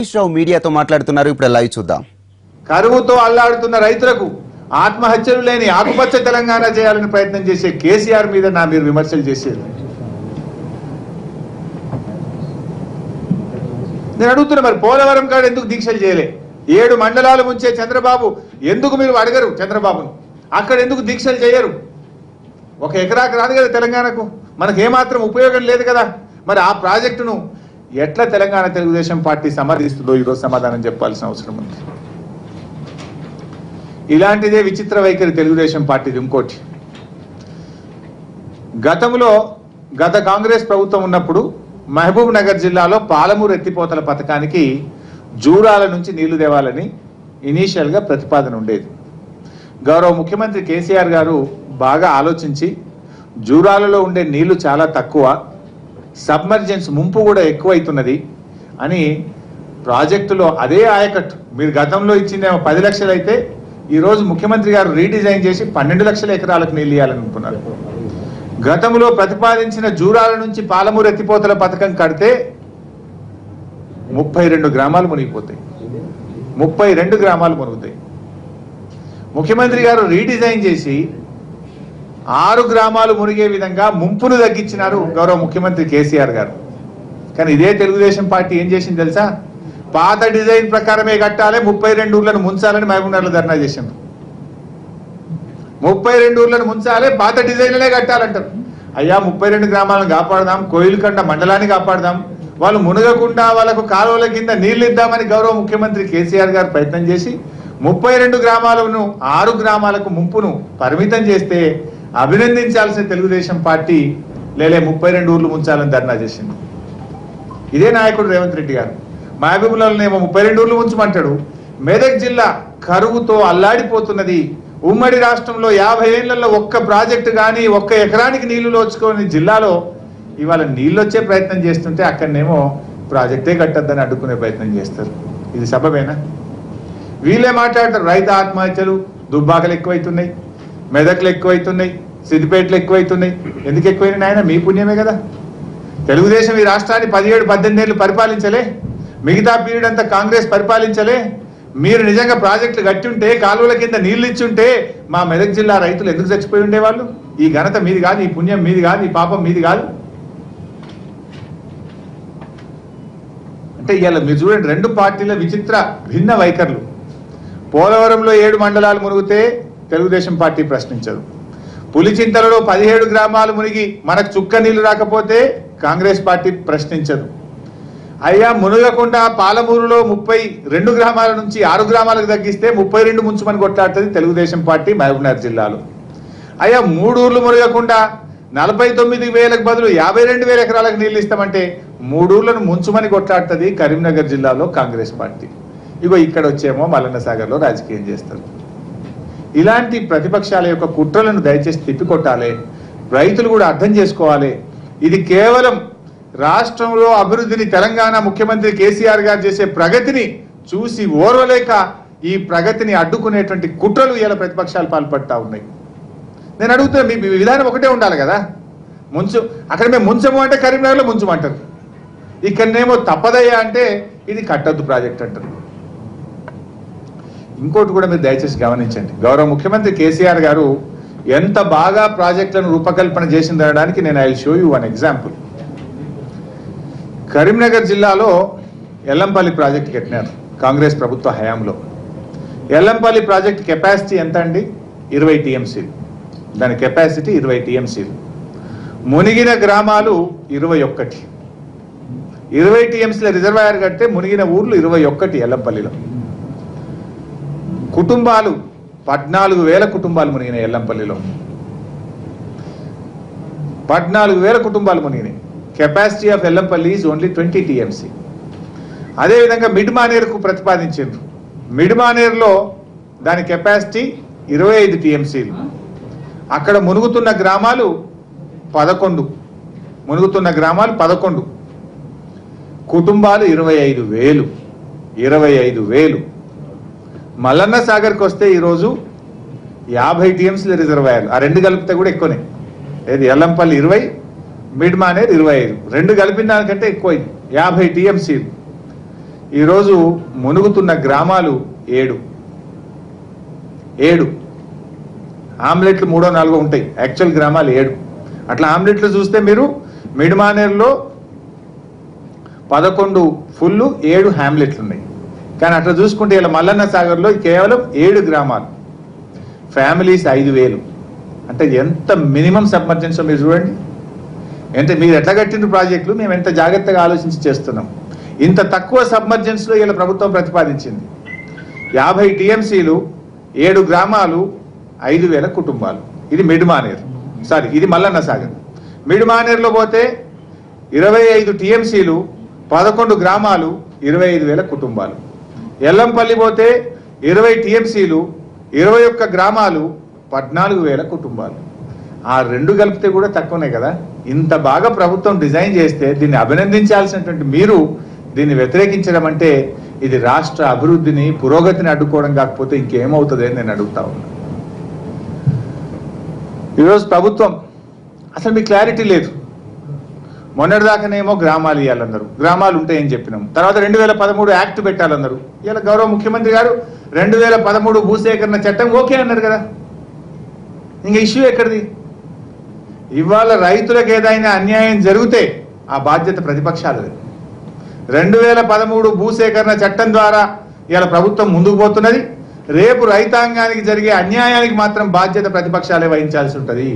రావు మీడియాతో మాట్లాడుతున్నారు. ఇప్పుడు లైవ్ చూద్దాం. కరువుతో అల్లాడుతున్న రైతులకు ఆత్మహత్యలు లేని ఆకుపచ్చ తెలంగాణ చేయాలని ప్రయత్నం చేసే కేసీఆర్ మీద మీరు విమర్శలు చేసేది. నేను అడుగుతున్నా, మరి పోలవరం కాడ ఎందుకు దీక్షలు చేయలే? 7 మండలాలు ముంచే చంద్రబాబు ఎందుకు మీరు అడగరు? చంద్రబాబును అక్కడ ఎందుకు దీక్షలు చేయరు? 1 ఎకరాకు రాదు కదా తెలంగాణకు, మనకు ఏమాత్రం ఉపయోగం లేదు కదా. మరి ఆ ప్రాజెక్టును ఎట్లా తెలంగాణ తెలుగుదేశం పార్టీ సమర్థిస్తుందో ఈరోజు సమాధానం చెప్పాల్సిన అవసరం ఉంది. ఇలాంటిదే విచిత్ర వైఖరి తెలుగుదేశం పార్టీది. ఇంకోటి, గత కాంగ్రెస్ ప్రభుత్వం ఉన్నప్పుడు మహబూబ్ నగర్ జిల్లాలో పాలమూరు ఎత్తిపోతల పథకానికి జూరాల నుంచి నీళ్లు తేవాలని ఇనీషియల్గా ప్రతిపాదన ఉండేది. గౌరవ ముఖ్యమంత్రి కేసీఆర్ గారు బాగా ఆలోచించి జూరాలలో ఉండే నీళ్లు చాలా తక్కువ, సబ్మర్జెన్స్ ముంపు కూడా ఎక్కువైతున్నది అని ప్రాజెక్టులో అదే ఆయకట్టు మీరు గతంలో ఇచ్చిందేమో 10 లక్షలు అయితే ఈరోజు ముఖ్యమంత్రి గారు రీడిజైన్ చేసి 12 లక్షల ఎకరాలకు నీళ్ళు ఇవ్వాలనుకున్నారు. గతంలో ప్రతిపాదించిన జూరాల నుంచి పాలమూరు ఎత్తిపోతల పథకం కడితే 32 గ్రామాలు మునిగిపోతాయి. 32 గ్రామాలు మునుగుతాయి. ముఖ్యమంత్రి గారు రీడిజైన్ చేసి 6 గ్రామాలు మునిగే విధంగా ముంపును తగ్గించినారు గౌరవ ముఖ్యమంత్రి కేసీఆర్ గారు. కానీ ఇదే తెలుగుదేశం పార్టీ ఏం చేసింది తెలుసా? పాత డిజైన్ ప్రకారమే కట్టాలి, 32 ఊర్లను ముంచాలని మహబూబ్నగర్లో ధర్నా చేసింది. 32 ఊర్లను ముంచాలి, పాత డిజైన్లనే కట్టాలంటారు. అయ్యా 32 గ్రామాలను కాపాడదాం, కోయిలకండ మండలాన్ని కాపాడదాం, వాళ్ళు మునగకుండా వాళ్ళకు కాలువల కింద నీళ్లు ఇద్దామని గౌరవ ముఖ్యమంత్రి కేసీఆర్ గారు ప్రయత్నం చేసి 32 గ్రామాలను 6 గ్రామాలకు ముంపును పరిమితం చేస్తే అభినందించాల్సిన తెలుగుదేశం పార్టీ 32 ఊర్లు ముంచాలని ధర్నా చేసింది. ఇదే నాయకుడు రేవంత్ రెడ్డి గారు మహబూబ్నగర్నేమో 32 ఊర్లు ఉంచమంటాడు. మెదక్ జిల్లా కరువుతో అల్లాడిపోతున్నది. ఉమ్మడి రాష్ట్రంలో 50 ఏళ్లలో ఒక్క ప్రాజెక్టు కానీ 1 ఎకరానికి నీళ్లు లోచుకోని జిల్లాలో ఇవాళ నీళ్ళు వచ్చే ప్రయత్నం చేస్తుంటే అక్కడనేమో ప్రాజెక్టే కట్టద్దని అడ్డుకునే ప్రయత్నం చేస్తారు. ఇది సబబేనా? వీళ్ళే మాట్లాడతారు రైతు ఆత్మహత్యలు దుబ్బాకలు ఎక్కువైతున్నాయి, మెదక్లు ఎక్కువైతున్నాయి, సిద్దిపేటలు ఎక్కువైతున్నాయి. ఎందుకు ఎక్కువైనా నాయన? మీ పుణ్యమే కదా. తెలుగుదేశం ఈ రాష్ట్రాన్ని 17-18 ఏళ్ళు పరిపాలించలే? మిగతా పీరియడ్ అంతా కాంగ్రెస్ పరిపాలించలే? మీరు నిజంగా ప్రాజెక్టులు కట్టి ఉంటే, కాలువల కింద నీళ్లు ఇచ్చుంటే మా మెదక్ జిల్లా రైతులు ఎందుకు చచ్చిపోయి ఉండేవాళ్ళు? ఈ ఘనత మీది కాదు, ఈ పుణ్యం మీది కాదు, ఈ పాపం మీది కాదు. అంటే ఇవాళ మీరు చూడండి, 2 పార్టీల విచిత్ర భిన్న వైఖరులు. పోలవరంలో 7 మండలాలు మునిగితే తెలుగుదేశం పార్టీ ప్రశ్నించదు. పులిచింతలలో 17 గ్రామాలు మునిగి మనకు చుక్క నీళ్లు రాకపోతే కాంగ్రెస్ పార్టీ ప్రశ్నించదు. అయ్యా మునగకుండా పాలమూరులో 32 గ్రామాల నుంచి 6 గ్రామాలకు తగ్గిస్తే 32 ముంచుమని కొట్లాడుతుంది తెలుగుదేశం పార్టీ మహబూబ్నగర్ జిల్లాలో. అయ్యా 3 ఊర్లు మునగకుండా 49,000కు బదులు 52,000 ఎకరాలకు నీళ్లు ఇస్తామంటే 3 ఊర్లను ముంచుమని కొట్లాడుతుంది కరీంనగర్ జిల్లాలో కాంగ్రెస్ పార్టీ. ఇగో ఇక్కడ వచ్చేమో మల్లన్న సాగర్లో రాజకీయం చేస్తారు. ఇలాంటి ప్రతిపక్షాల యొక్క కుట్రలను దయచేసి తిప్పికొట్టాలి. రైతులు కూడా అర్థం చేసుకోవాలి. ఇది కేవలం రాష్ట్రంలో అభివృద్ధిని, తెలంగాణ ముఖ్యమంత్రి కేసీఆర్ గారు చేసే ప్రగతిని చూసి ఓర్వలేక ఈ ప్రగతిని అడ్డుకునేటువంటి కుట్రలు ఇలా ప్రతిపక్షాలు పాల్పడతా ఉన్నాయి. నేను అడుగుతున్నా, మీ విధానం ఒకటే ఉండాలి కదా. అక్కడ మేము ముంచము అంటే కరీంనగర్లో ముంచమంటారు, ఇక్కడనేమో తప్పదయ్యా అంటే ఇది కట్టద్దు ప్రాజెక్ట్ అంటారు. ఇంకోటి కూడా మీరు దయచేసి గమనించండి, గౌరవ ముఖ్యమంత్రి కేసీఆర్ గారు ఎంత బాగా ప్రాజెక్టులను రూపకల్పన చేసిందనడానికి నేను I will show you 1 example. Karimnagar జిల్లాలో ఎల్లంపల్లి ప్రాజెక్టు కట్టినారు కాంగ్రెస్ ప్రభుత్వ హయాంలో. ఎల్లంపల్లి ప్రాజెక్ట్ కెపాసిటీ ఎంత అండి? 20 టీఎంసీలు. దాని కెపాసిటీ 20 టీఎంసీలు. మునిగిన గ్రామాలు 21. 20 టీఎంసీల రిజర్వాయర్ కడితే మునిగిన ఊర్లు 21 ఎల్లంపల్లిలో. కుటుంబాలు 14,000 కుటుంబాలు మునిగినాయి ఎల్లంపల్లిలో. 14,000 కుటుంబాలు మునిగినాయి. Capacity of Yellampalli is only 20 TMC. అదేవిధంగా మిడ్ మానేరుకు ప్రతిపాదించారు. మిడ్ మానేరులో దాని కెపాసిటీ 25 టీఎంసీలు. అక్కడ మునుగుతున్న గ్రామాలు 11. మునుగుతున్న గ్రామాలు 11. కుటుంబాలు 25,000. 25,000. మల్లన్న సాగర్కి వస్తే ఈరోజు 50 టీఎంసీల రిజర్వాయర్లు. ఆ 2 కలిపితే కూడా ఎక్కువనే. ఏది ఎల్లంపల్లి 20, మిడ్ మానేర్ 25, రెండు కలిపిన దానికంటే ఎక్కువ 50 టీఎంసీలు. ఈరోజు మునుగుతున్న గ్రామాలు 7 ఆమ్లెట్లు 3-4 ఉంటాయి, యాక్చువల్ గ్రామాలు 7. అట్లా ఆమ్లెట్లు చూస్తే మీరు మిడ్మానేర్లో 11 ఫుల్ 7 హ్యామ్లెట్లు ఉన్నాయి. కానీ అట్లా చూసుకుంటే ఇలా మల్లన్న సాగర్లో కేవలం 7 గ్రామాలు, ఫ్యామిలీస్ 5,000. అంటే ఎంత మినిమం సబ్మర్జెన్సో మీరు చూడండి. అంటే మీరు ఎట్లా కట్టిన ప్రాజెక్టులు మేము ఎంత జాగ్రత్తగా ఆలోచించి చేస్తున్నాం. ఇంత తక్కువ సబ్మర్జెన్స్లో ఇలా ప్రభుత్వం ప్రతిపాదించింది. 50 టీఎంసీలు, 7 గ్రామాలు, 5,000 కుటుంబాలు. ఇది మిడ్మానేర్, సారీ ఇది మల్లన్న సాగర్. మిడ్మానేర్లో పోతే 25 టీఎంసీలు, 11 గ్రామాలు, 25,000 కుటుంబాలు. ఎల్లంపల్లి పోతే 20 టీఎంసీలు, 21 గ్రామాలు, 14,000 కుటుంబాలు. ఆ 2 కలిపితే కూడా తక్కువనే కదా. ఇంత బాగా ప్రభుత్వం డిజైన్ చేస్తే దీన్ని అభినందించాల్సినటువంటి మీరు దీన్ని వ్యతిరేకించడం అంటే ఇది రాష్ట్ర అభివృద్ధిని, పురోగతిని అడ్డుకోవడం కాకపోతే ఇంకేమవుతుంది అని నేను అడుగుతా ఉన్నా. ఈరోజు ప్రభుత్వం అసలు మీకు క్లారిటీ లేదు. మొన్నటిదాకానేమో గ్రామాలు ఇవ్వాలన్నారు, గ్రామాలు ఉంటాయని చెప్పినాం. తర్వాత 2013 యాక్ట్ పెట్టాలన్నారు. ఇలా గౌరవ ముఖ్యమంత్రి గారు 2013 భూసేకరణ చట్టం ఓకే అన్నారు కదా. ఇంకా ఇష్యూ ఎక్కడిది? ఇవాళ రైతులకు ఏదైనా అన్యాయం జరిగితే ఆ బాధ్యత ప్రతిపక్షాలది. 2013 భూసేకరణ చట్టం ద్వారా ఇలా ప్రభుత్వం ముందుకు పోతున్నది. రేపు రైతాంగానికి జరిగే అన్యాయానికి మాత్రం బాధ్యత ప్రతిపక్షాలే వహించాల్సి ఉంటుంది.